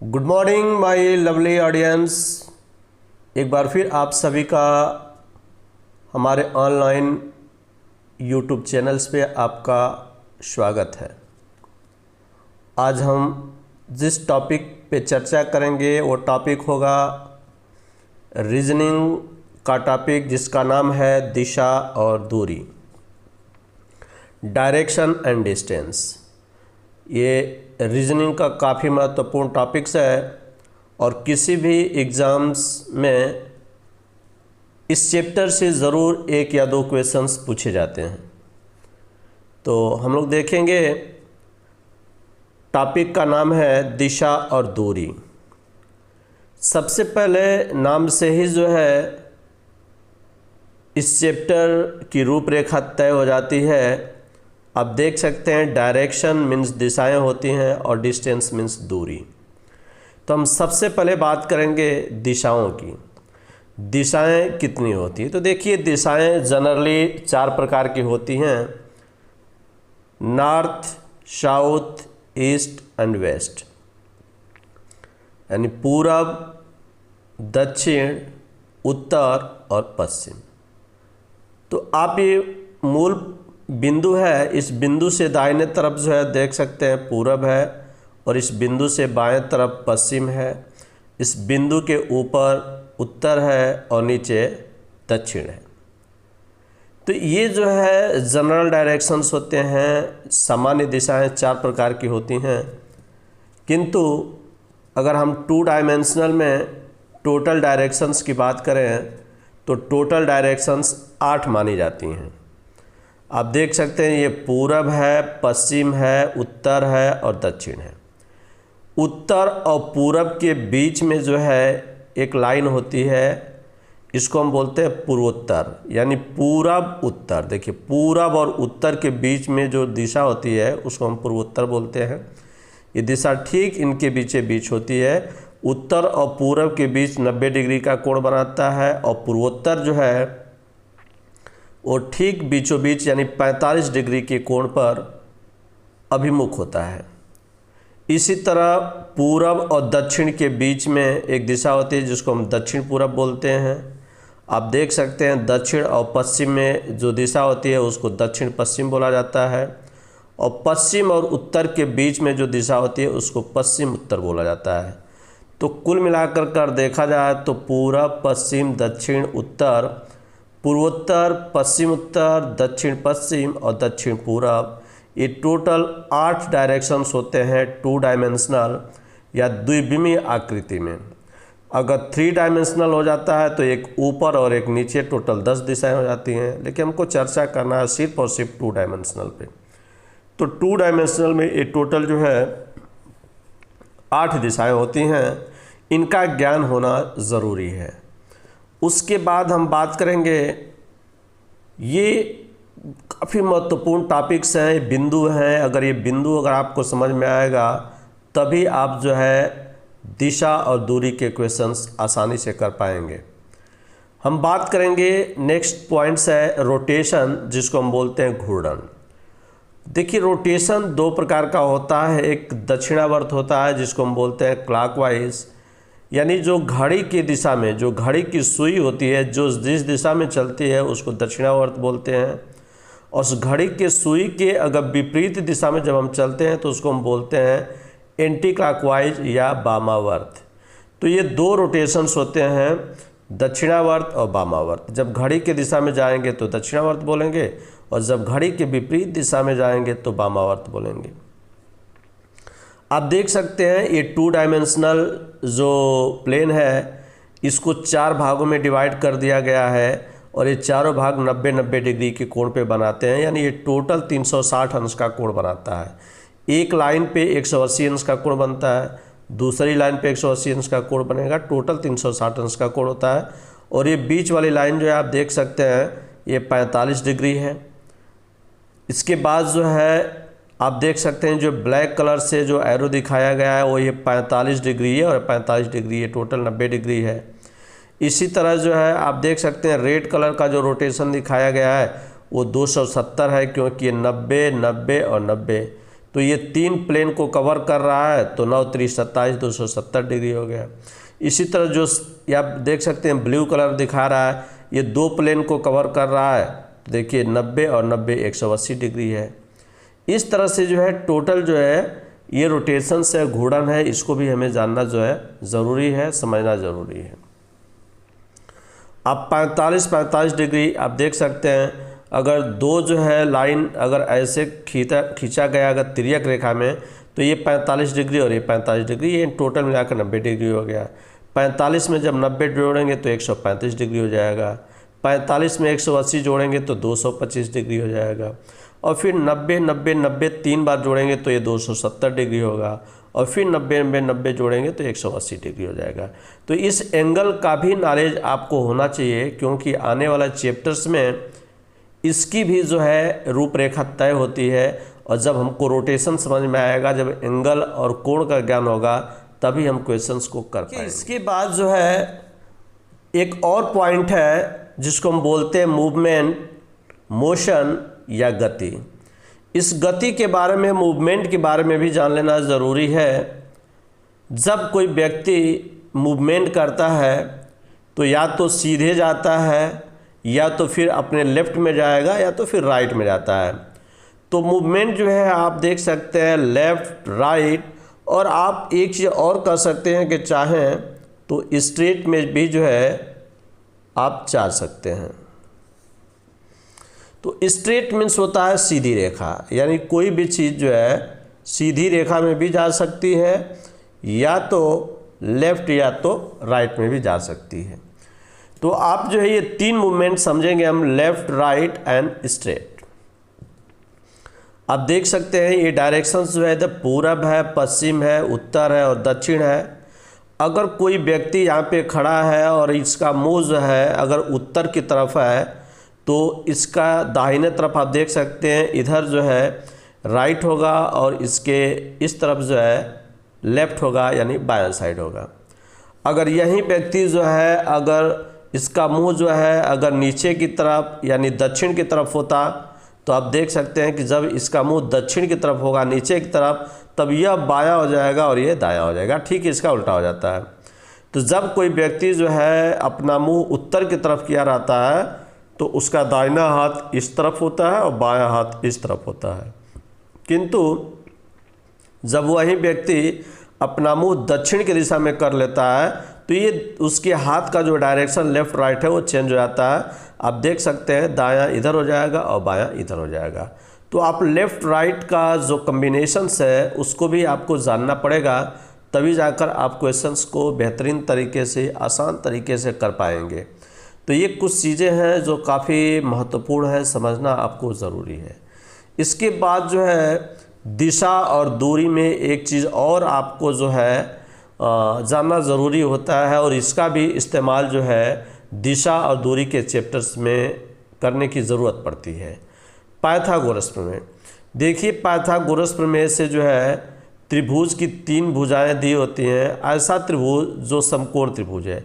Good morning my lovely audience. एक बार फिर आप सभी का हमारे ऑनलाइन यूट्यूब चैनल्स पे आपका स्वागत है। आज हम जिस टॉपिक पे चर्चा करेंगे वो टॉपिक होगा रीजनिंग का टॉपिक, जिसका नाम है दिशा और दूरी, डायरेक्शन एंड डिस्टेंस। ये रीजनिंग का काफ़ी महत्वपूर्ण टॉपिक्स है और किसी भी एग्ज़ाम्स में इस चैप्टर से ज़रूर एक या दो क्वेश्चंस पूछे जाते हैं। तो हम लोग देखेंगे, टॉपिक का नाम है दिशा और दूरी। सबसे पहले नाम से ही जो है इस चैप्टर की रूपरेखा तय हो जाती है। आप देख सकते हैं डायरेक्शन मीन्स दिशाएं होती हैं और डिस्टेंस मीन्स दूरी। तो हम सबसे पहले बात करेंगे दिशाओं की। दिशाएं कितनी होती हैं? तो देखिए, दिशाएं जनरली 4 प्रकार की होती हैं: north, south, east and west, यानी पूरब, दक्षिण, उत्तर और पश्चिम। तो आप ये मूल बिंदु है, इस बिंदु से दाहिने तरफ जो है देख सकते हैं पूरब है और इस बिंदु से बाएं तरफ पश्चिम है। इस बिंदु के ऊपर उत्तर है और नीचे दक्षिण है। तो ये जो है जनरल डायरेक्शंस होते हैं। सामान्य दिशाएं 4 प्रकार की होती हैं, किंतु अगर हम 2 डायमेंशनल में टोटल डायरेक्शंस की बात करें तो टोटल डायरेक्शंस 8 मानी जाती हैं। आप देख सकते हैं ये पूरब है, पश्चिम है, उत्तर है और दक्षिण है। उत्तर और पूरब के बीच में जो है एक लाइन होती है, इसको हम बोलते हैं पूर्वोत्तर, यानी पूरब उत्तर। देखिए, पूरब और उत्तर के बीच में जो दिशा होती है उसको हम पूर्वोत्तर बोलते हैं। ये दिशा ठीक इनके बीच होती है। उत्तर और पूरब के बीच 90 डिग्री का कोण बनाता है और पूर्वोत्तर जो है वो ठीक बीचों बीच यानी 45 डिग्री के कोण पर अभिमुख होता है। इसी तरह पूरब और दक्षिण के बीच में एक दिशा होती है जिसको हम दक्षिण पूरब बोलते हैं। आप देख सकते हैं दक्षिण और पश्चिम में जो दिशा होती है उसको दक्षिण पश्चिम बोला जाता है, और पश्चिम और उत्तर के बीच में जो दिशा होती है उसको पश्चिम उत्तर बोला जाता है। तो कुल मिलाकर देखा जाए तो पूरब, पश्चिम, दक्षिण, उत्तर, पूर्वोत्तर, पश्चिम उत्तर, दक्षिण पश्चिम और दक्षिण पूरब, ये टोटल 8 डायरेक्शंस होते हैं 2 डायमेंशनल या द्विविमीय आकृति में। अगर 3 डायमेंशनल हो जाता है तो एक ऊपर और एक नीचे, टोटल 10 दिशाएं हो जाती हैं। लेकिन हमको चर्चा करना है सिर्फ और सिर्फ 2 डायमेंशनल पे। तो 2 डायमेंशनल में ये टोटल जो है 8 दिशाएं होती हैं। इनका ज्ञान होना ज़रूरी है। उसके बाद हम बात करेंगे, ये काफ़ी महत्वपूर्ण टॉपिक्स हैं, बिंदु हैं। अगर ये बिंदु अगर आपको समझ में आएगा तभी आप जो है दिशा और दूरी के क्वेश्चंस आसानी से कर पाएंगे। हम बात करेंगे, नेक्स्ट पॉइंट्स है रोटेशन, जिसको हम बोलते हैं घूर्णन। देखिए, रोटेशन 2 प्रकार का होता है। एक दक्षिणावर्त होता है जिसको हम बोलते हैं क्लॉकवाइज, यानी जो घड़ी की दिशा में, जो घड़ी की सुई होती है जो जिस दिशा में चलती है उसको दक्षिणावर्त बोलते हैं। और उस घड़ी के सुई के अगर विपरीत दिशा में जब हम चलते हैं तो उसको हम बोलते हैं एंटी क्लॉकवाइज या वामावर्त। तो ये 2 रोटेशंस होते हैं, दक्षिणावर्त और वामावर्त। जब घड़ी के दिशा में जाएंगे तो दक्षिणावर्त बोलेंगे और जब घड़ी के विपरीत दिशा में जाएंगे तो वामावर्त बोलेंगे। आप देख सकते हैं ये 2 डायमेंशनल जो प्लेन है इसको 4 भागों में डिवाइड कर दिया गया है और ये चारों भाग 90-90 डिग्री के कोण पे बनाते हैं, यानी ये टोटल 360 अंश का कोण बनाता है। एक लाइन पे 180 अंश का कोण बनता है, दूसरी लाइन पे 180 अंश का कोण बनेगा, टोटल 360 अंश का कोण होता है। और ये बीच वाली लाइन जो है आप देख सकते हैं ये 45 डिग्री है। इसके बाद जो है आप देख सकते हैं जो ब्लैक कलर से जो एरो दिखाया गया है वो ये 45 डिग्री है और 45 डिग्री, ये टोटल 90 डिग्री है। इसी तरह जो है आप देख सकते हैं रेड कलर का जो रोटेशन दिखाया गया है वो 270 है, क्योंकि ये 90, 90 और 90 तो ये 3 प्लेन को कवर कर रहा है, तो 9 3 27 270 डिग्री हो गया। इसी तरह जो आप देख सकते हैं ब्लू कलर दिखा रहा है, ये 2 प्लेन को कवर कर रहा है, तो देखिए 90 और 90 180 डिग्री है। इस तरह से जो है टोटल जो है ये रोटेशन से घूर्णन है, इसको भी हमें जानना जो है ज़रूरी है, समझना ज़रूरी है। अब 45 डिग्री आप देख सकते हैं, अगर 2 जो है लाइन अगर ऐसे खींचा गया अगर तिर्यक रेखा में, तो ये 45 डिग्री और ये 45 डिग्री, ये टोटल मिलाकर 90 डिग्री हो गया। 45 में जब 90 जोड़ेंगे तो 135 डिग्री हो जाएगा। 45 में 180 जोड़ेंगे तो 225 डिग्री हो जाएगा। और फिर 90 90 90 3 बार जोड़ेंगे तो ये 270 डिग्री होगा। और फिर 90 90 90 जोड़ेंगे तो 180 डिग्री हो जाएगा। तो इस एंगल का भी नॉलेज आपको होना चाहिए, क्योंकि आने वाला चैप्टर्स में इसकी भी जो है रूपरेखा तय होती है। और जब हमको रोटेशन समझ में आएगा, जब एंगल और कोण का ज्ञान होगा, तभी हम क्वेश्चंस को कर पाएंगे। इसके बाद जो है एक और पॉइंट है जिसको हम बोलते हैं मूवमेंट, मोशन या गति। इस गति के बारे में, मूवमेंट के बारे में भी जान लेना ज़रूरी है। जब कोई व्यक्ति मूवमेंट करता है तो या तो सीधे जाता है, या तो फिर अपने लेफ्ट में जाएगा, या तो फिर राइट में जाता है। तो मूवमेंट जो है आप देख सकते हैं लेफ़्ट राइट, और आप एक चीज़ और कर सकते हैं कि चाहें तो स्ट्रेट में भी जो है आप जा सकते हैं। तो स्ट्रेट मीन्स होता है सीधी रेखा, यानी कोई भी चीज़ जो है सीधी रेखा में भी जा सकती है, या तो लेफ़्ट या तो राइट में भी जा सकती है। तो आप जो है ये 3 मूवमेंट समझेंगे हम, लेफ़्ट राइट एंड स्ट्रेट। आप देख सकते हैं ये डायरेक्शंस जो है तो पूरब है, पश्चिम है, उत्तर है और दक्षिण है। अगर कोई व्यक्ति यहाँ पे खड़ा है और इसका मुंह जो है अगर उत्तर की तरफ है, तो इसका दाहिने तरफ आप देख सकते हैं इधर जो है राइट होगा, और इसके इस तरफ जो है लेफ़्ट होगा, यानी बायां साइड होगा। अगर यही व्यक्ति जो है अगर इसका मुंह जो है अगर नीचे की तरफ यानी दक्षिण की तरफ होता, तो आप देख सकते हैं कि जब इसका मुंह दक्षिण की तरफ होगा, नीचे की तरफ, तब यह बायां हो जाएगा और ये दायां हो जाएगा। ठीक इसका उल्टा हो जाता है। तो जब कोई व्यक्ति जो है अपना मुंह उत्तर की तरफ किया रहता है, तो उसका दाहिना हाथ इस तरफ होता है और बायां हाथ इस तरफ होता है। किंतु जब वही व्यक्ति अपना मुंह दक्षिण की दिशा में कर लेता है, तो ये उसके हाथ का जो डायरेक्शन लेफ़्ट राइट है वो चेंज हो जाता है। आप देख सकते हैं दायां इधर हो जाएगा और बायां इधर हो जाएगा। तो आप लेफ़्ट राइट का जो कम्बिनेशंस है उसको भी आपको जानना पड़ेगा, तभी जाकर आप क्वेश्चंस को बेहतरीन तरीके से, आसान तरीके से कर पाएंगे। तो ये कुछ चीज़ें हैं जो काफ़ी महत्वपूर्ण है, समझना आपको ज़रूरी है। इसके बाद जो है दिशा और दूरी में एक चीज़ और आपको जो है जानना ज़रूरी होता है, और इसका भी इस्तेमाल जो है दिशा और दूरी के चैप्टर्स में करने की ज़रूरत पड़ती है। पाइथागोरस प्रमेय, देखिए पाइथागोरस प्रमेय से जो है त्रिभुज की 3 भुजाएं दी होती हैं, ऐसा त्रिभुज जो समकोण त्रिभुज है।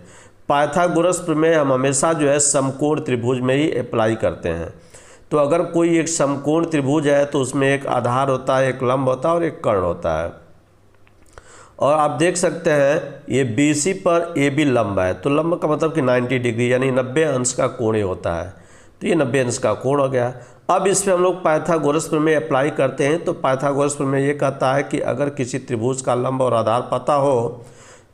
पाइथागोरस प्रमेय हम हमेशा जो है समकोण त्रिभुज में ही अप्लाई करते हैं। तो अगर कोई एक समकोण त्रिभुज है तो उसमें एक आधार होता है, एक लंब होता है और एक कर्ण होता है। और आप देख सकते हैं ये BC पर AB लंब है, तो लंब का मतलब कि 90 डिग्री यानी 90 अंश का कोण होता है। तो ये 90 अंश का कोण हो गया। अब इस पर हम लोग पाइथागोरस प्रमेय अप्लाई करते हैं। तो पाइथागोरस प्रमेय ये कहता है कि अगर किसी त्रिभुज का लंब और आधार पता हो,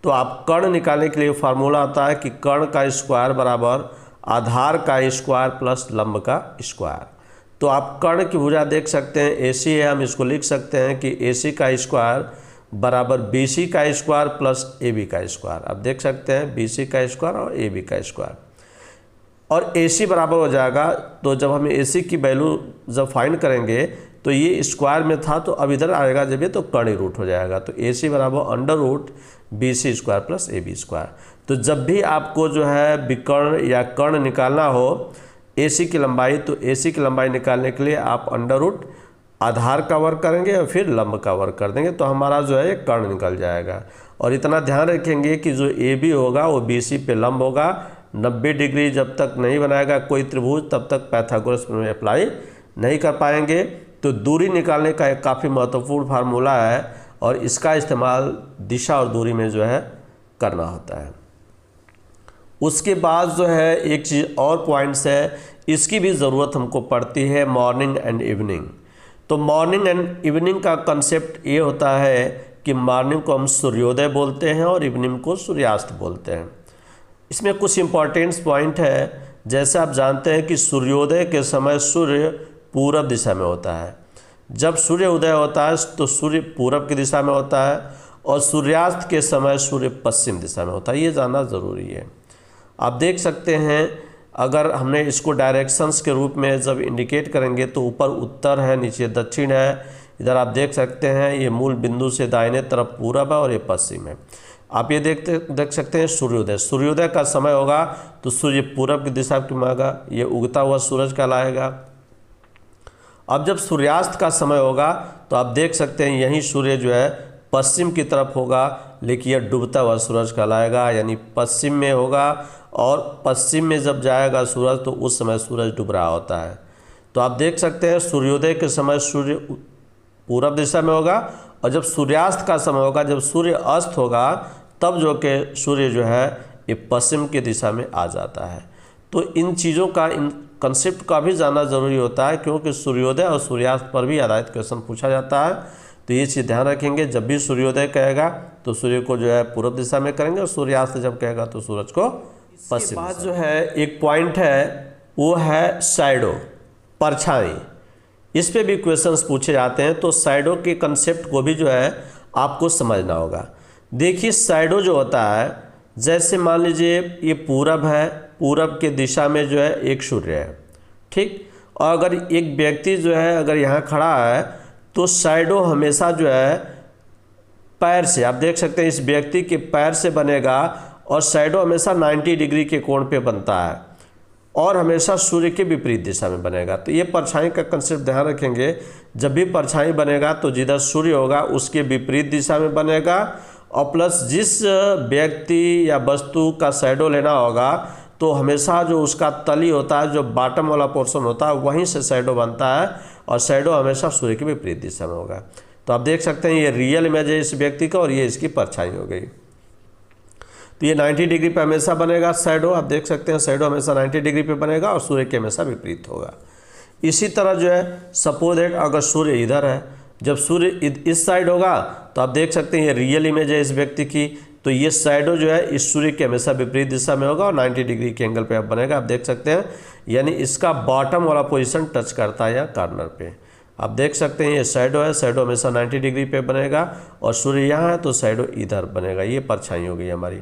तो आप कर्ण निकालने के लिए फार्मूला आता है कि कर्ण का स्क्वायर बराबर आधार का स्क्वायर प्लस लंब का स्क्वायर। तो आप कर्ण की भुजा देख सकते हैं AC है, हम इसको लिख सकते हैं कि AC का स्क्वायर बराबर BC का स्क्वायर प्लस AB का स्क्वायर। आप देख सकते हैं BC का स्क्वायर और AB का स्क्वायर, और AC बराबर हो जाएगा। तो जब हम AC की वैल्यू जब फाइंड करेंगे तो ये स्क्वायर में था, तो अब इधर आएगा जब ये तो कर्ण रूट हो जाएगा। तो AC बराबर under root BC square plus AB square. तो जब भी आपको जो है विकर्ण या कर्ण निकालना हो AC की लंबाई, तो AC की लंबाई निकालने के लिए आप अंडर रूट आधार का वर्ग करेंगे और फिर लंब का वर्ग कर देंगे, तो हमारा जो है ये कर्ण निकल जाएगा। और इतना ध्यान रखेंगे कि जो AB होगा वो BC पे लंब होगा। 90 डिग्री जब तक नहीं बनाएगा कोई त्रिभुज, तब तक पाइथागोरस प्रमेय अप्लाई नहीं कर पाएंगे। तो दूरी निकालने का एक काफ़ी महत्वपूर्ण फार्मूला है और इसका इस्तेमाल दिशा और दूरी में जो है करना होता है। उसके बाद जो है एक चीज़ और पॉइंट्स है, इसकी भी ज़रूरत हमको पड़ती है, मॉर्निंग एंड इवनिंग। तो मॉर्निंग एंड इवनिंग का कंसेप्ट ये होता है कि मॉर्निंग को हम सूर्योदय बोलते हैं और इवनिंग को सूर्यास्त बोलते हैं। इसमें कुछ इम्पॉर्टेंट पॉइंट है, जैसे आप जानते हैं कि सूर्योदय के समय सूर्य पूरब दिशा में होता है। जब सूर्य उदय होता है तो सूर्य पूरब की दिशा में होता है और सूर्यास्त के समय सूर्य पश्चिम दिशा में होता है। ये जानना ज़रूरी है। आप देख सकते हैं, अगर हमने इसको डायरेक्शंस के रूप में जब इंडिकेट करेंगे तो ऊपर उत्तर है, नीचे दक्षिण है। इधर आप देख सकते हैं ये मूल बिंदु से दाहिने तरफ पूरब है और ये पश्चिम है। आप ये देख सकते हैं सूर्योदय। सूर्योदय का समय होगा तो सूर्य पूरब की दिशा में होगा, ये उगता हुआ सूरज कहलाएगा। अब जब सूर्यास्त का समय होगा तो आप देख सकते हैं यही सूर्य जो है पश्चिम की तरफ होगा, लेकिन यह डूबता हुआ सूरज कहलाएगा, यानी पश्चिम में होगा। और पश्चिम में जब जाएगा सूरज तो उस समय सूरज डूब रहा होता है। तो आप देख सकते हैं सूर्योदय के समय सूर्य पूरब दिशा में होगा और जब सूर्यास्त का समय होगा, जब सूर्य अस्त होगा, तब जो कि सूर्य जो है ये पश्चिम की दिशा में आ जाता है। तो इन चीज़ों का, इन कंसेप्ट का भी जानना ज़रूरी होता है, क्योंकि सूर्योदय और सूर्यास्त पर भी आधारित क्वेश्चन पूछा जाता है। तो ये चीज़ ध्यान रखेंगे, जब भी सूर्योदय कहेगा तो सूर्य को जो है पूर्व दिशा में करेंगे और सूर्यास्त जब कहेगा तो सूरज को पश्चिम। बाद जो है एक पॉइंट है वो है शैडो, परछाई। इस पे भी क्वेश्चंस पूछे जाते हैं। तो शैडो के कंसेप्ट को भी जो है आपको समझना होगा। देखिए शैडो जो होता है, जैसे मान लीजिए ये पूरब है, पूरब के दिशा में जो है एक सूर्य है, ठीक। और अगर एक व्यक्ति जो है अगर यहाँ खड़ा है तो शैडो हमेशा जो है पैर से, आप देख सकते हैं इस व्यक्ति के पैर से बनेगा और शैडो हमेशा 90 डिग्री के कोण पे बनता है और हमेशा सूर्य के विपरीत दिशा में बनेगा। तो ये परछाई का कंसेप्ट ध्यान रखेंगे, जब भी परछाई बनेगा तो जिधर सूर्य होगा उसके विपरीत दिशा में बनेगा और प्लस जिस व्यक्ति या वस्तु का शैडो लेना होगा तो हमेशा जो उसका तली होता है, जो बॉटम वाला पोर्शन होता है, वहीं से शैडो बनता है और शैडो हमेशा सूर्य के विपरीत दिशा में होगा। तो आप देख सकते हैं ये रियल इमेज है इस व्यक्ति का और ये इसकी परछाई हो गई। तो ये 90 डिग्री पे हमेशा बनेगा शैडो। आप देख सकते हैं शैडो हमेशा 90 डिग्री पे बनेगा और सूर्य के हमेशा विपरीत होगा। इसी तरह जो है सपोज दैट अगर सूर्य इधर है, जब सूर्य इस साइड होगा तो आप देख सकते हैं ये रियल इमेज है इस व्यक्ति की। तो ये शैडो जो है इस सूर्य के हमेशा विपरीत दिशा में होगा और 90 डिग्री के एंगल पे आप बनेगा। आप देख सकते हैं यानी इसका बॉटम वाला पोजीशन टच करता है या कॉर्नर पे। आप देख सकते हैं ये शैडो है, शैडो हमेशा 90 डिग्री पे बनेगा और सूर्य यहाँ है तो शैडो इधर बनेगा। ये परछाई हो गई हमारी।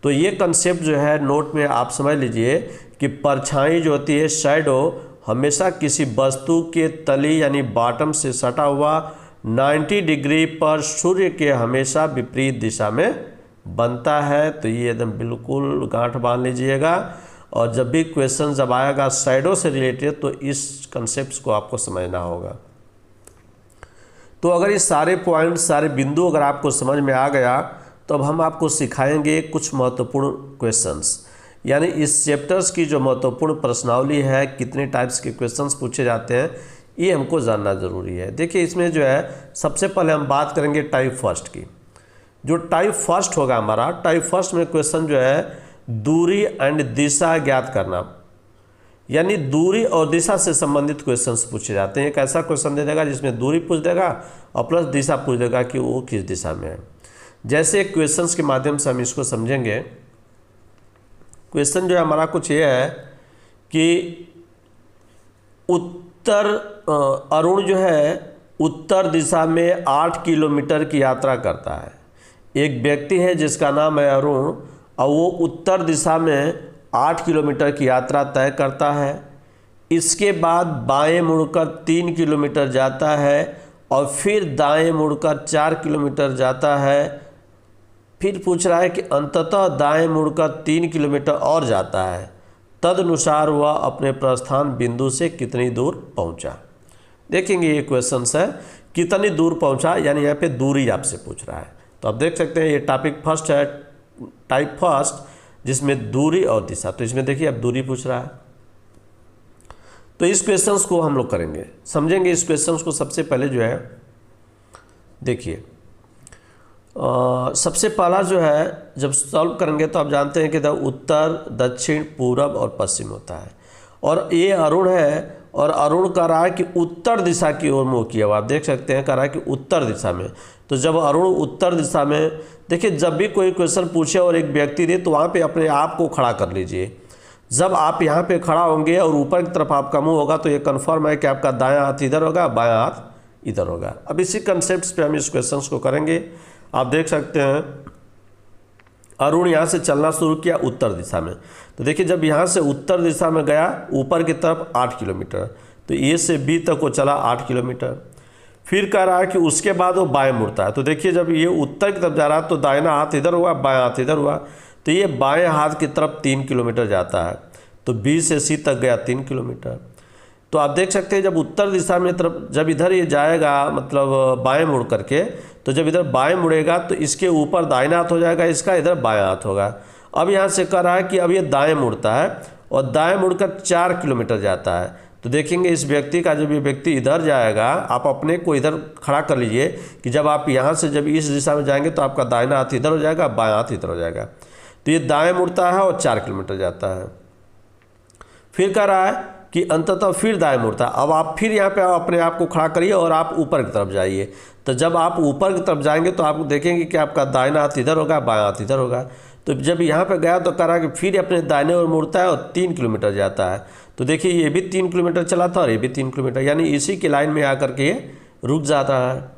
तो ये कंसेप्ट जो है नोट में आप समझ लीजिए कि परछाई जो होती है, शैडो हमेशा किसी वस्तु के तली यानी बॉटम से सटा हुआ 90 डिग्री पर सूर्य के हमेशा विपरीत दिशा में बनता है। तो ये एकदम बिल्कुल गांठ बांध लीजिएगा और जब भी क्वेश्चन जब आएगा शैडो से रिलेटेड तो इस कंसेप्ट को आपको समझना होगा। तो अगर ये सारे पॉइंट, सारे बिंदु अगर आपको समझ में आ गया तो अब हम आपको सिखाएंगे कुछ महत्वपूर्ण क्वेश्चंस, यानी इस चैप्टर्स की जो महत्वपूर्ण प्रश्नावली है, कितने टाइप्स के क्वेश्चंस पूछे जाते हैं, ये हमको जानना ज़रूरी है। देखिए इसमें जो है सबसे पहले हम बात करेंगे टाइप फर्स्ट की। जो टाइप फर्स्ट होगा हमारा, टाइप फर्स्ट में क्वेश्चन जो है दूरी एंड दिशा ज्ञात करना, यानी दूरी और दिशा से संबंधित क्वेश्चंस पूछे जाते हैं। एक ऐसा क्वेश्चन दे देगा जिसमें दूरी पूछ देगा और प्लस दिशा पूछ देगा कि वो किस दिशा में है। जैसे क्वेश्चंस के माध्यम से हम इसको समझेंगे। क्वेश्चन जो है हमारा कुछ ये है कि अरुण जो है उत्तर दिशा में 8 किलोमीटर की यात्रा करता है। एक व्यक्ति है जिसका नाम है अरुण और वो उत्तर दिशा में 8 किलोमीटर की यात्रा तय करता है। इसके बाद बाएं मुड़कर 3 किलोमीटर जाता है और फिर दाएं मुड़कर 4 किलोमीटर जाता है। फिर पूछ रहा है कि अंततः दाएं मुड़कर 3 किलोमीटर और जाता है। तदनुसार वह अपने प्रस्थान बिंदु से कितनी दूर पहुंचा। देखेंगे ये क्वेश्चन है कितनी दूर पहुंचा, यानी यहाँ पे दूरी आपसे पूछ रहा है। तो आप देख सकते हैं ये टॉपिक फर्स्ट है, टाइप फर्स्ट, जिसमें दूरी और दिशा। तो इसमें देखिए अब दूरी पूछ रहा है। तो इस क्वेश्चंस को हम लोग करेंगे, समझेंगे इस क्वेश्चंस को। सबसे पहले जो है देखिए, सबसे पहला जो है जब सॉल्व करेंगे तो आप जानते हैं कि उत्तर, दक्षिण, पूरब और पश्चिम होता है। और ये अरुण है और अरुण कह रहा है कि उत्तर दिशा की ओर मुँह किया हुआ, आप देख सकते हैं कह रहा है कि उत्तर दिशा में। तो जब अरुण उत्तर दिशा में, देखिए जब भी कोई क्वेश्चन पूछे और एक व्यक्ति दे तो वहाँ पे अपने आप को खड़ा कर लीजिए। जब आप यहाँ पे खड़ा होंगे और ऊपर की तरफ आपका मुंह होगा तो ये कन्फर्म है कि आपका दायां हाथ इधर होगा, बायां हाथ इधर होगा। अब इसी कंसेप्ट पे हम इस क्वेश्चन को करेंगे। आप देख सकते हैं अरुण यहाँ से चलना शुरू किया उत्तर दिशा में। तो देखिए जब यहाँ से उत्तर दिशा में गया ऊपर की तरफ 8 किलोमीटर, तो ए से बी तक वो चला 8 किलोमीटर। फिर कह रहा है कि उसके बाद वो बाएं मुड़ता है। तो देखिए जब ये उत्तर की तरफ जा रहा है तो दाहिना हाथ इधर हुआ, बायां हाथ इधर हुआ, तो ये बाएं हाथ की तरफ 3 किलोमीटर जाता है। तो बी से सी तक गया 3 किलोमीटर। तो आप देख सकते हैं जब उत्तर दिशा में तरफ जब इधर ये जाएगा, मतलब बाएं मुड़ करके, तो जब इधर बाएं मुड़ेगा तो इसके ऊपर दाहिना हाथ हो जाएगा, इसका इधर बायां हाथ होगा। अब यहाँ से कह रहा है कि अब ये दाएं मुड़ता है और दाएं मुड़कर 4 किलोमीटर जाता है। तो देखेंगे इस व्यक्ति का, जब ये व्यक्ति इधर जाएगा, आप अपने को इधर खड़ा कर लीजिए कि जब आप यहाँ से जब इस दिशा में जाएंगे तो आपका दाहिना हाथ इधर हो जाएगा, बायां हाथ इधर हो जाएगा। तो ये दाएं मुड़ता है और 4 किलोमीटर जाता है। फिर कह रहा है कि अंततः फिर दाएं मुड़ता है। अब आप फिर यहाँ पे अपने आप को खड़ा करिए और आप ऊपर की तरफ जाइए। तो जब आप ऊपर की तरफ जाएंगे तो आप देखेंगे कि आपका दाहिना हाथ इधर होगा, बायां हाथ इधर होगा। तो जब यहाँ पे गया तो कह रहा है कि फिर अपने दाहिने ओर मुड़ता है और 3 किलोमीटर जाता है। तो देखिए ये भी 3 किलोमीटर चला था और ये भी 3 किलोमीटर, यानी इसी की लाइन में आकर के ये रुक जाता है।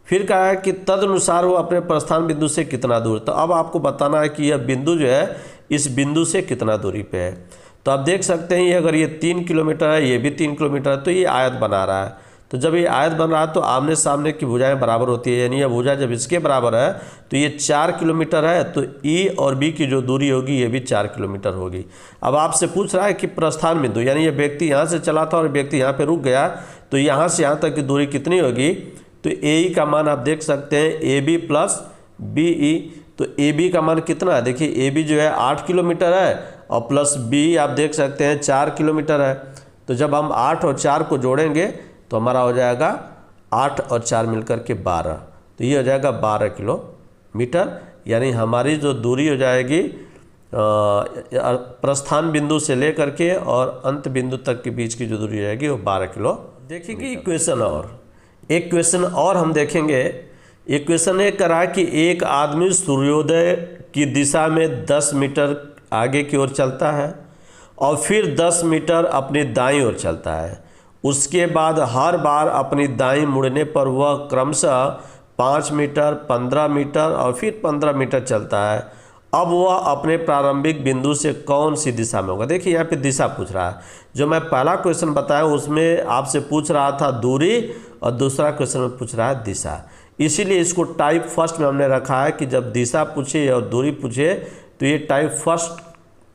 फिर कहा है कि तदनुसार वो अपने प्रस्थान बिंदु से कितना दूर। तो अब आपको बताना है कि यह बिंदु जो है इस बिंदु से कितना दूरी पे है। तो आप देख सकते हैं ये अगर ये 3 किलोमीटर है, ये भी 3 किलोमीटर है, तो ये आयत बना रहा है। तो जब ये आयत बन रहा है तो आमने सामने की भुजाएं बराबर होती है, यानी यह भुजा जब इसके बराबर है तो ये 4 किलोमीटर है, तो ई और बी की जो दूरी होगी ये भी 4 किलोमीटर होगी। अब आपसे पूछ रहा है कि प्रस्थान बिंदु, यानी ये व्यक्ति यहाँ से चला था और व्यक्ति यहाँ पे रुक गया, तो यहाँ से यहाँ तक की दूरी कितनी होगी। तो ए ई का मान आप देख सकते हैं A B plus B E. तो ए बी का मान कितना है, देखिए ए बी जो है 8 किलोमीटर है और प्लस बी आप देख सकते हैं 4 किलोमीटर है। तो जब हम 8 और 4 को जोड़ेंगे तो हमारा हो जाएगा 8 और 4 मिलकर के 12। तो ये हो जाएगा 12 किलोमीटर, यानी हमारी जो दूरी हो जाएगी प्रस्थान बिंदु से लेकर के और अंत बिंदु तक के बीच की जो दूरी रहेगी वो 12 किलो। देखिए कि क्वेश्चन और एक क्वेश्चन और हम देखेंगे। एक क्वेश्चन ये करा कि एक आदमी सूर्योदय की दिशा में 10 मीटर आगे की ओर चलता है और फिर 10 मीटर अपनी दाईं ओर चलता है। उसके बाद हर बार अपनी दाईं मुड़ने पर वह क्रमशः 5 मीटर, 15 मीटर और फिर 15 मीटर चलता है। अब वह अपने प्रारंभिक बिंदु से कौन सी दिशा में होगा। देखिए यहाँ पे दिशा पूछ रहा है। जो मैं पहला क्वेश्चन बताया उसमें आपसे पूछ रहा था दूरी और दूसरा क्वेश्चन में पूछ रहा है दिशा। इसीलिए इसको टाइप फर्स्ट में हमने रखा है कि जब दिशा पूछे और दूरी पूछे तो ये टाइप फर्स्ट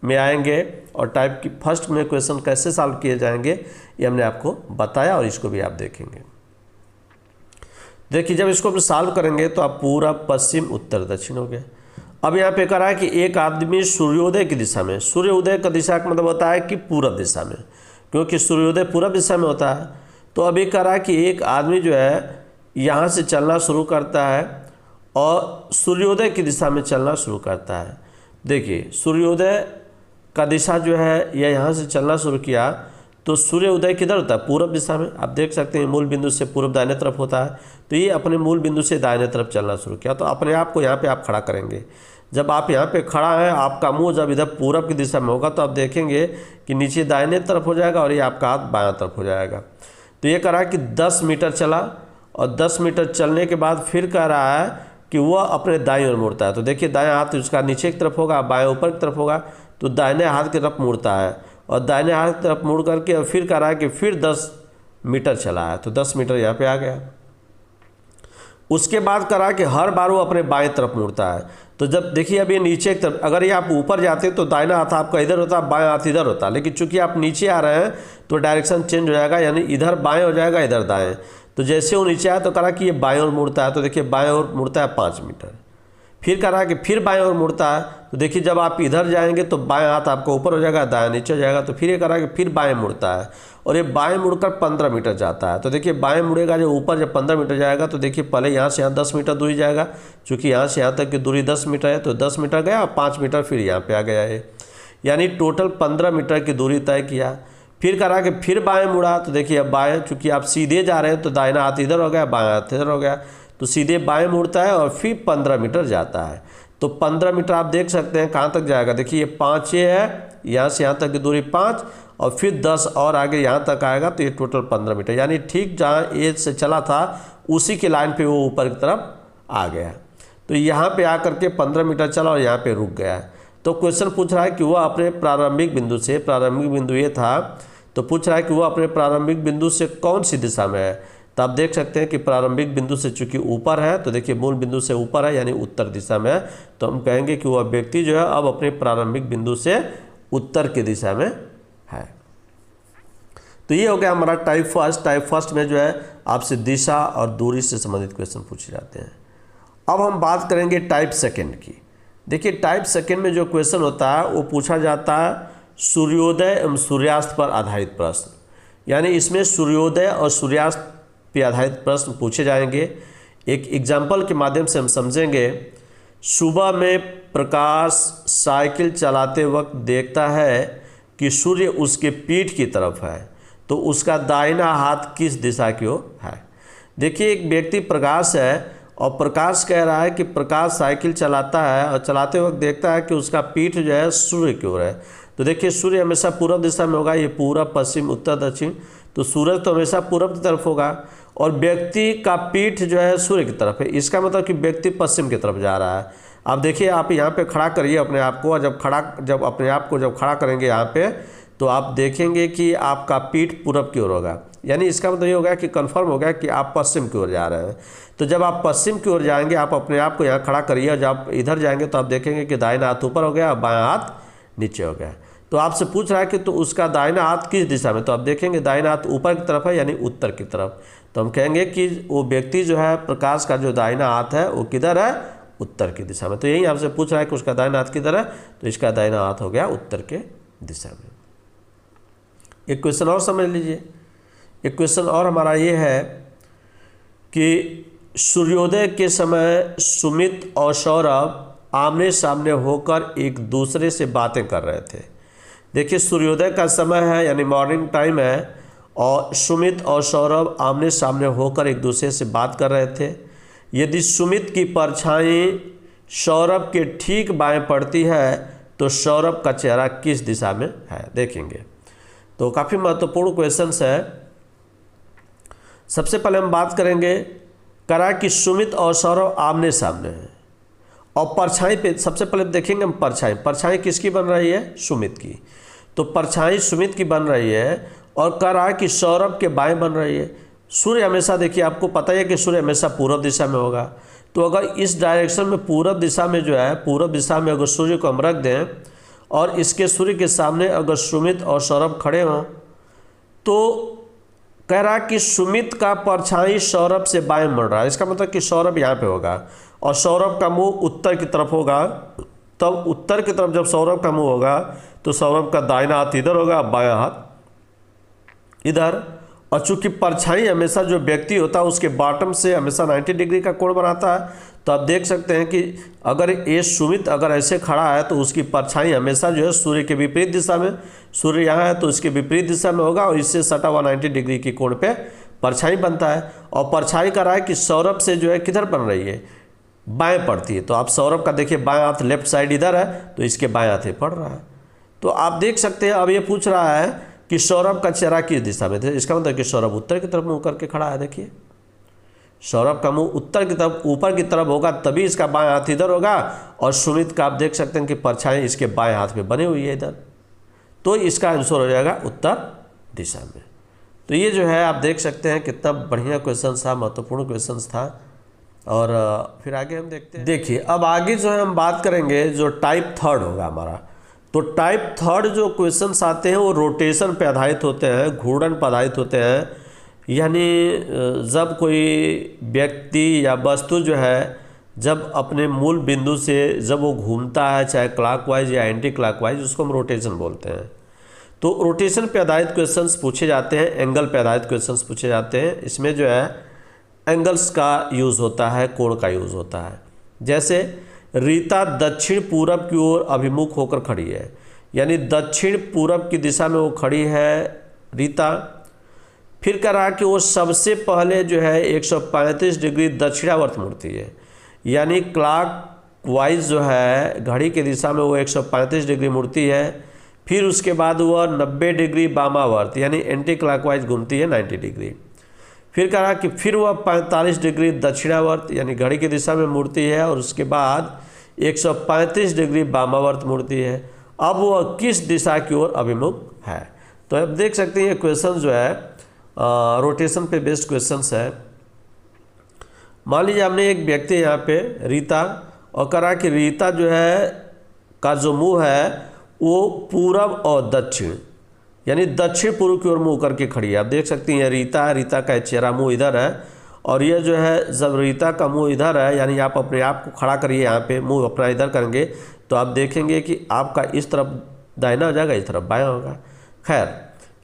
में आएंगे। और टाइप की फर्स्ट में क्वेश्चन कैसे सॉल्व किए जाएंगे ये हमने आपको बताया और इसको भी आप देखेंगे। देखिए जब इसको सॉल्व करेंगे तो आप पूरा पश्चिम, उत्तर, दक्षिण हो गया। अब यहाँ पे कह रहा है कि एक आदमी सूर्योदय की दिशा में, सूर्योदय का दिशा का मतलब होता है कि पूरब दिशा में, क्योंकि सूर्योदय पूरब दिशा में होता है। तो अभी कह रहा है कि एक आदमी जो है यहाँ से चलना शुरू करता है और सूर्योदय की दिशा में चलना शुरू करता है। देखिए सूर्योदय का दिशा जो है यह यहाँ से चलना शुरू किया तो सूर्य उदय किधर होता है, पूरब दिशा में। आप देख सकते हैं मूल बिंदु से पूर्व दाहिने तरफ होता है, तो ये अपने मूल बिंदु से दाहिने तरफ चलना शुरू किया। तो अपने आप को यहाँ पे आप खड़ा करेंगे। जब आप यहाँ पे खड़ा है, आपका मुंह जब इधर पूरब की दिशा में होगा तो आप देखेंगे कि नीचे दाहिने तरफ हो जाएगा और ये आपका हाथ बायां तरफ हो जाएगा। तो ये कह रहा है कि 10 मीटर चला और 10 मीटर चलने के बाद फिर कह रहा है कि वह अपने दाईं ओर मुड़ता है। तो देखिए दायां हाथ उसका नीचे की तरफ होगा, बाएं ऊपर की तरफ होगा, तो दाहिने हाथ की तरफ मुड़ता है और दाहिने हाथ की तरफ मुड़ करके और फिर कह रहा है कि फिर 10 मीटर चला है। तो 10 मीटर यहाँ पे आ गया। उसके बाद कह रहा है कि हर बार वो अपने बाएं तरफ मुड़ता है। तो जब देखिए अब ये नीचे की तरफ, अगर ये आप ऊपर जाते तो दाहिना हाथ आपका इधर होता, बाएं हाथ इधर होता, लेकिन चूंकि आप नीचे आ रहे हैं तो डायरेक्शन चेंज हो जाएगा, यानी इधर बाएं हो जाएगा, इधर दाएं। तो जैसे वो नीचे आया तो कहा कि ये बाएं ओर मुड़ता है, तो देखिए बाएं ओर मुड़ता है 5 मीटर, फिर कह रहा है कि फिर बाएं ओर मुड़ता है, तो देखिए जब आप इधर जाएंगे तो बाएं हाथ आपका ऊपर हो जाएगा, दायां नीचे हो जाएगा। तो फिर ये कह रहा है कि फिर बाएं मुड़ता है और ये बाएं मुड़कर 15 मीटर जाता है। तो देखिए बाएं मुड़ेगा जो ऊपर जब 15 मीटर जाएगा तो देखिए पहले यहाँ से यहाँ 10 मीटर दूरी जाएगा, चूँकि यहाँ से यहाँ तक की दूरी 10 मीटर है तो 10 मीटर गया और 5 मीटर फिर यहाँ पे आ गया है, यानी टोटल 15 मीटर की दूरी तय किया। फिर कह रहा कि फिर बाएं मुड़ा, तो देखिए अब बाएं, चूँकि आप सीधे जा रहे हैं तो दाहिना हाथ इधर हो गया, बाएं हाथ इधर हो गया, तो सीधे बाएं मुड़ता है और फिर 15 मीटर जाता है। तो 15 मीटर आप देख सकते हैं कहाँ तक जाएगा, देखिए ये 5 ये है, यहाँ से यहाँ तक की दूरी 5 और फिर 10 और आगे यहाँ तक आएगा, तो ये टोटल 15 मीटर, यानी ठीक जहाँ ए से चला था उसी के लाइन पे वो ऊपर की तरफ आ गया। तो यहाँ पे आकर के 15 मीटर चला और यहाँ पे रुक गया। तो क्वेश्चन पूछ रहा है कि वह अपने प्रारंभिक बिंदु से, प्रारंभिक बिंदु ये था, तो पूछ रहा है कि वह अपने प्रारंभिक बिंदु से कौन सी दिशा में है। तो आप देख सकते हैं कि प्रारंभिक बिंदु से चूंकि ऊपर है, तो देखिए मूल बिंदु से ऊपर है यानी उत्तर दिशा में है, तो हम कहेंगे कि वह व्यक्ति जो है अब अपने प्रारंभिक बिंदु से उत्तर की दिशा में है। तो ये हो गया हमारा टाइप फर्स्ट। टाइप फर्स्ट में जो है आपसे दिशा और दूरी से संबंधित क्वेश्चन पूछे जाते हैं। अब हम बात करेंगे टाइप सेकेंड की। देखिए टाइप सेकेंड में जो क्वेश्चन होता है वो पूछा जाता है सूर्योदय एवं सूर्यास्त पर आधारित प्रश्न, यानी इसमें सूर्योदय और सूर्यास्त पे आधारित प्रश्न पूछे जाएंगे। एक एग्जाम्पल के माध्यम से हम समझेंगे। सुबह में प्रकाश साइकिल चलाते वक्त देखता है कि सूर्य उसके पीठ की तरफ है, तो उसका दाहिना हाथ किस दिशा की ओर है। देखिए एक व्यक्ति प्रकाश है और प्रकाश कह रहा है कि प्रकाश साइकिल चलाता है और चलाते वक्त देखता है कि उसका पीठ जो है सूर्य की ओर है। तो देखिए सूर्य हमेशा पूर्व दिशा में होगा, ये पूरब पश्चिम उत्तर दक्षिण, तो सूरज तो हमेशा पूरब की तरफ होगा और व्यक्ति का पीठ जो है सूर्य की तरफ है। इसका मतलब कि व्यक्ति पश्चिम की तरफ जा रहा है। अब देखिए आप यहाँ पे खड़ा करिए अपने आप को, और जब अपने आप को जब खड़ा करेंगे यहाँ पे, तो आप देखेंगे कि आपका पीठ पूरब की ओर होगा, यानी इसका मतलब ये होगा कि कंफर्म हो गया कि आप पश्चिम की ओर जा रहे हैं। तो जब आप पश्चिम की ओर जाएंगे, आप अपने आप को यहाँ खड़ा करिए और जब आप इधर जाएंगे तो आप देखेंगे कि दाहिना हाथ ऊपर हो गया और बायां हाथ नीचे हो गया। तो आपसे पूछ रहा है कि तो उसका दाहिना हाथ किस दिशा में, तो आप देखेंगे दाहिना हाथ ऊपर की तरफ है यानी उत्तर की तरफ। तो हम कहेंगे कि वो व्यक्ति जो है प्रकाश का जो दाहिना हाथ है वो किधर है, उत्तर की दिशा में। तो यही आपसे पूछ रहा है कि उसका दाहिना हाथ किधर है, तो इसका दाहिना हाथ हो गया उत्तर के दिशा में। एक क्वेश्चन और समझ लीजिए। एक क्वेश्चन और हमारा ये है कि सूर्योदय के समय सुमित और सौरभ आमने सामने होकर एक दूसरे से बातें कर रहे थे। देखिए सूर्योदय का समय है यानी मॉर्निंग टाइम है और सुमित और सौरभ आमने सामने होकर एक दूसरे से बात कर रहे थे। यदि सुमित की परछाई सौरभ के ठीक बाएं पड़ती है तो सौरभ का चेहरा किस दिशा में है, देखेंगे। तो काफ़ी महत्वपूर्ण क्वेश्चंस है। सबसे पहले हम बात करेंगे, करा कि सुमित और सौरभ आमने सामने हैं और परछाई पे सबसे पहले देखेंगे हम परछाई किसकी बन रही है, सुमित की। तो परछाई सुमित की बन रही है और कह रहा है कि सौरभ के बाएं बन रही है। सूर्य हमेशा, देखिए आपको पता ही है कि सूर्य हमेशा पूर्व दिशा में होगा, तो अगर इस डायरेक्शन में पूर्व दिशा में जो है, पूर्व दिशा में अगर सूर्य को हम रख दें और इसके सूर्य के सामने अगर सुमित और सौरभ खड़े हों, तो कह रहा कि सुमित का परछाई सौरभ से बाएं मुड़ रहा है। इसका मतलब कि सौरभ यहाँ पे होगा और सौरभ का मुंह उत्तर की तरफ होगा। तब उत्तर की तरफ जब सौरभ का मुंह होगा तो सौरभ का दाहिना हाथ इधर होगा, बायां हाथ इधर। और चूंकि परछाई हमेशा जो व्यक्ति होता है उसके बॉटम से हमेशा 90 डिग्री का कोण बनाता है, तो आप देख सकते हैं कि अगर ये सुमित अगर ऐसे खड़ा है तो उसकी परछाई हमेशा जो है सूर्य के विपरीत दिशा में, सूर्य यहाँ है तो उसके विपरीत दिशा में होगा और इससे सटा हुआ 90 डिग्री की कोण पे परछाई बनता है। और परछाई का रहा है कि सौरभ से जो है किधर बन रही है, बाएं पड़ती है। तो आप सौरभ का देखिए बाएं हाथ लेफ्ट साइड इधर है तो इसके बाएं हाथ पड़ रहा है। तो आप देख सकते हैं अब ये पूछ रहा है कि सौरभ का चेहरा किस दिशा में थे। इसका मतलब कि सौरभ उत्तर की तरफ मुंह करके खड़ा है। देखिए सौरभ का मुंह उत्तर की तरफ, ऊपर की तरफ होगा तभी इसका बाएं हाथ इधर होगा और सुमित का आप देख सकते हैं कि परछाई इसके बाएं हाथ में बनी हुई है इधर, तो इसका आंसर हो जाएगा उत्तर दिशा में। तो ये जो है आप देख सकते हैं कितना बढ़िया क्वेश्चन था, महत्वपूर्ण क्वेश्चन था। और फिर आगे हम देखते हैं। देखिए अब आगे जो है हम बात करेंगे जो टाइप थर्ड होगा हमारा। तो टाइप थर्ड जो क्वेश्चंस आते हैं वो रोटेशन पे आधारित होते हैं, घूर्णन पर आधारित होते हैं। यानी जब कोई व्यक्ति या वस्तु जो है जब अपने मूल बिंदु से जब वो घूमता है, चाहे क्लॉकवाइज या एंटी क्लॉकवाइज, उसको हम रोटेशन बोलते हैं। तो रोटेशन पे आधारित क्वेश्चंस पूछे जाते हैं, एंगल पे आधारित क्वेश्चंस पूछे जाते हैं। इसमें जो है एंगल्स का यूज़ होता है, कोण का यूज़ होता है। जैसे रीता दक्षिण पूरब की ओर अभिमुख होकर खड़ी है, यानी दक्षिण पूरब की दिशा में वो खड़ी है रीता। फिर कह रहा कि वो सबसे पहले जो है 135 डिग्री दक्षिणावर्त मुड़ती है, यानी क्लॉक वाइज जो है घड़ी की दिशा में वो 135 डिग्री मुड़ती है। फिर उसके बाद वह 90 डिग्री वामावर्त यानी एंटी क्लॉकवाइज घूमती है 90 डिग्री। फिर कहा कि फिर वह 45 डिग्री दक्षिणावर्त यानी घड़ी की दिशा में मुड़ती है, और उसके बाद 135 डिग्री वामावर्त मुड़ती है। अब वह किस दिशा की ओर अभिमुख है? तो अब देख सकते हैं ये क्वेश्चन जो है रोटेशन पे बेस्ड क्वेश्चंस है। मान लीजिए हमने एक व्यक्ति यहाँ पे रीता, और करा कि रीता जो है का जो मुंह है वो पूरब और दक्षिण यानी दक्षिण पूर्व की ओर मुँह करके खड़ी है। आप देख सकते हैं रीता है, रीता का चेहरा मुंह इधर है, और ये जो है जब रीता का मुंह इधर है, यानी आप अपने आप को खड़ा करिए, यहाँ पे मुंह अपना इधर करेंगे तो आप देखेंगे कि आपका इस तरफ दाहिना हो जाएगा, इस तरफ बायां होगा। खैर,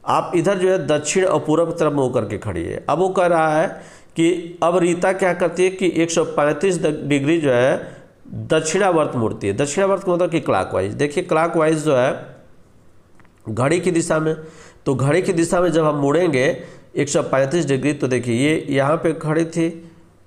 आप इधर जो है दक्षिण और पूर्व की तरफ मुँह करके खड़ी है। अब वो कह रहा है कि अब रीता क्या करती है कि 135 डिग्री जो है दक्षिणावर्त मुड़ती है। दक्षिणावर्त का मतलब कि क्लॉकवाइज। देखिए क्लॉकवाइज जो है घड़ी की दिशा में, तो घड़ी की दिशा में जब हम मुड़ेंगे 135 डिग्री, तो देखिए ये यहाँ पे खड़ी थी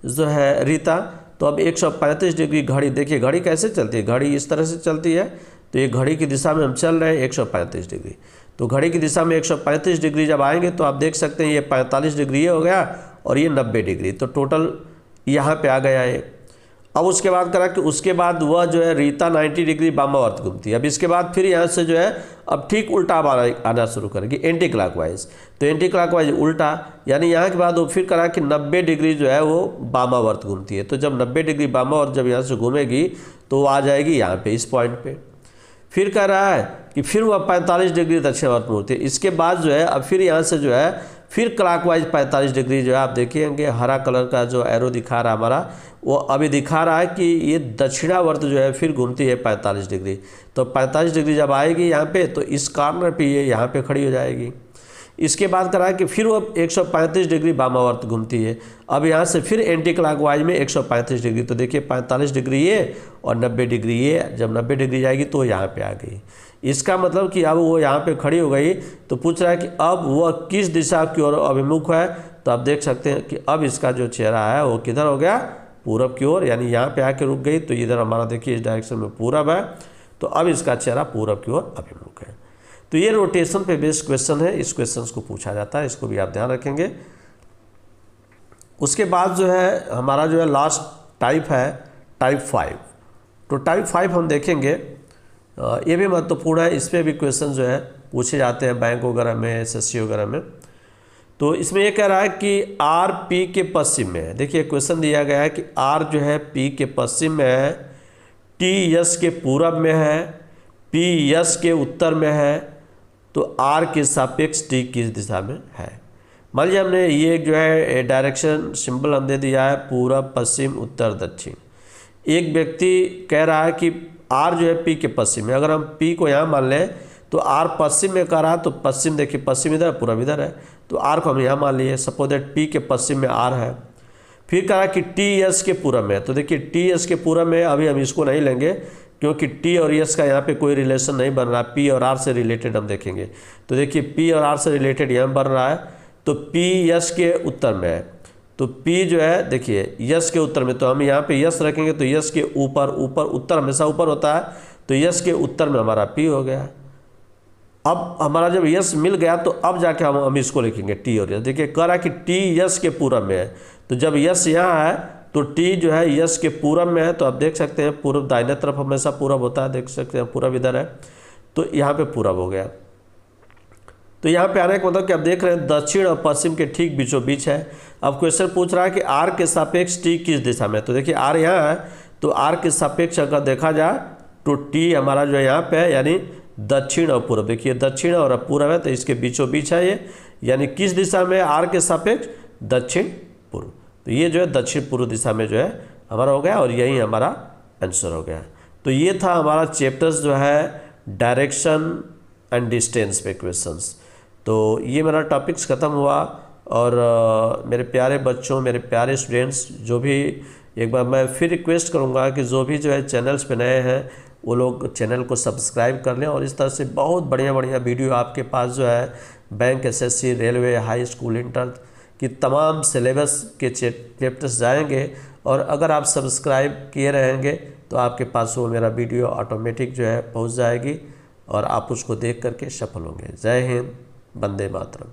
जो है रीता, तो अब 135 डिग्री घड़ी, देखिए घड़ी कैसे चलती है, घड़ी इस तरह से चलती है, तो ये घड़ी की दिशा में हम चल रहे हैं 135 डिग्री। तो घड़ी की दिशा में 135 डिग्री जब आएंगे तो आप देख सकते हैं ये 45 डिग्री ये हो गया और ये 90 डिग्री, तो टोटल यहाँ पे आ गया ये। अब उसके बाद करा कि उसके बाद वह जो है रीता 90 डिग्री वामावर्त घूमती है। अब इसके बाद फिर यहाँ से जो है अब ठीक उल्टा आना शुरू करेगी एंटी क्लॉकवाइज। तो एंटी क्लॉकवाइज उल्टा, यानी यहाँ के बाद वो फिर करा कि 90 डिग्री जो है वो वामावर्त घूमती है। तो जब 90 डिग्री वामावर्त जब यहाँ से घूमेगी तो वो आ जाएगी यहाँ पे इस पॉइंट पे। फिर कह रहा है कि फिर वह 45 डिग्री दक्षिणावर्त मुड़ती है। इसके बाद जो है अब फिर यहाँ से जो है फिर क्लॉकवाइज 45 डिग्री जो है आप देखिएंगे हरा कलर का जो एरो दिखा रहा है हमारा, वो अभी दिखा रहा है कि ये दक्षिणावर्त जो है फिर घूमती है 45 डिग्री। तो 45 डिग्री जब आएगी यहाँ पे तो इस कॉर्नर पे ये यहाँ पे खड़ी हो जाएगी। इसके बाद करा कि फिर वो 135 डिग्री वामावर्त घूमती है। अब यहाँ से फिर एंटी क्लॉकवाइज में 135 डिग्री, तो देखिए 45 डिग्री ये और 90 डिग्री ये, जब 90 डिग्री जाएगी तो यहाँ पे आ गई। इसका मतलब कि अब वो यहाँ पे खड़ी हो गई, तो पूछ रहा है कि अब वह किस दिशा की ओर अभिमुख है। तो आप देख सकते हैं कि अब इसका जो चेहरा है वो किधर हो गया, पूरब की ओर, यानी यहाँ पे आके रुक गई। तो इधर हमारा देखिए इस डायरेक्शन में पूरब है, तो अब इसका चेहरा पूरब की ओर अभिमुख है। तो ये रोटेशन पे बेस्ड क्वेश्चन है, इस क्वेश्चन को पूछा जाता है, इसको भी आप ध्यान रखेंगे। उसके बाद जो है हमारा जो है लास्ट टाइप है टाइप 5। तो टाइप 5 हम देखेंगे, ये भी महत्वपूर्ण है, इस पर भी क्वेश्चन जो है पूछे जाते हैं बैंक वगैरह में, एसएससी वगैरह में। तो इसमें ये कह रहा है कि आर पी के पश्चिम में है। देखिए क्वेश्चन दिया गया है कि आर जो है पी के पश्चिम में है, टी यस के पूरब में है, पी यस के उत्तर में है, तो आर के सापेक्ष टी किस दिशा में है। मान लीजिए हमने ये जो है डायरेक्शन सिंबल हमने दिया है पूरब पश्चिम उत्तर दक्षिण। एक व्यक्ति कह रहा है कि आर जो है पी के पश्चिम में, अगर हम पी को यहाँ मान लें तो आर पश्चिम में कर रहा है, तो पश्चिम देखिए पश्चिम इधर पूरब इधर है, तो आर को हम यहाँ मान लिए, सपोज दैट पी के पश्चिम में आर है। फिर कह रहा कि टी एस के पूरब में, तो देखिए टी एस के पूरब में अभी हम इसको नहीं लेंगे क्योंकि टी और एस का यहाँ पे कोई रिलेशन नहीं बन रहा, पी और आर से रिलेटेड हम देखेंगे। तो देखिए पी और आर से रिलेटेड यहाँ बन रहा है, तो पी यस के उत्तर में है, तो पी जो है देखिए यस के उत्तर में, तो हम यहाँ पे यस रखेंगे तो यस के ऊपर, ऊपर उत्तर हमेशा ऊपर होता है, तो यस के उत्तर में हमारा पी हो गया। अब हमारा जब यस मिल गया तो अब जाके हम इसको लिखेंगे टी और यस। देखिए कह रहा कि टी यस के पूरब में है, तो जब यस यहाँ है तो टी जो है यस के पूरब में है, तो आप देख सकते हैं पूरब दाहिने तरफ हमेशा पूरब होता है, देख सकते हैं पूरब इधर है, तो यहाँ पे पूरब हो गया। तो यहाँ पे आने का मतलब कि आप देख रहे हैं दक्षिण और पश्चिम के ठीक बीचों बीच है। अब क्वेश्चन पूछ रहा है कि आर के सापेक्ष टी किस दिशा में, तो देखिए आर यहाँ है, तो आर के सापेक्ष अगर देखा जाए तो टी हमारा जो है यहाँ पे है, यानी दक्षिण और पूर्व। देखिए दक्षिण और पूर्व है तो इसके बीचों बीच है ये, यानी किस दिशा में आर के सापेक्ष दक्षिण पूर्व। तो ये जो है दक्षिण पूर्व दिशा में जो है हमारा हो गया और यही हमारा आंसर हो गया। तो ये था हमारा चैप्टर्स जो है डायरेक्शन एंड डिस्टेंस पे क्वेश्चंस। तो ये मेरा टॉपिक्स ख़त्म हुआ। और मेरे प्यारे बच्चों, मेरे प्यारे स्टूडेंट्स, जो भी एक बार मैं फिर रिक्वेस्ट करूँगा कि जो भी जो है चैनल्स पे नए हैं वो लोग चैनल को सब्सक्राइब कर लें। और इस तरह से बहुत बढ़िया बढ़िया वीडियो आपके पास जो है bank, SSC, railway, high school, inter की तमाम सिलेबस के चैप्टर्स जाएंगे। और अगर आप सब्सक्राइब किए रहेंगे तो आपके पास वो मेरा वीडियो ऑटोमेटिक जो है पहुंच जाएगी और आप उसको देख करके सफल होंगे। जय हिंद, वंदे मातरम।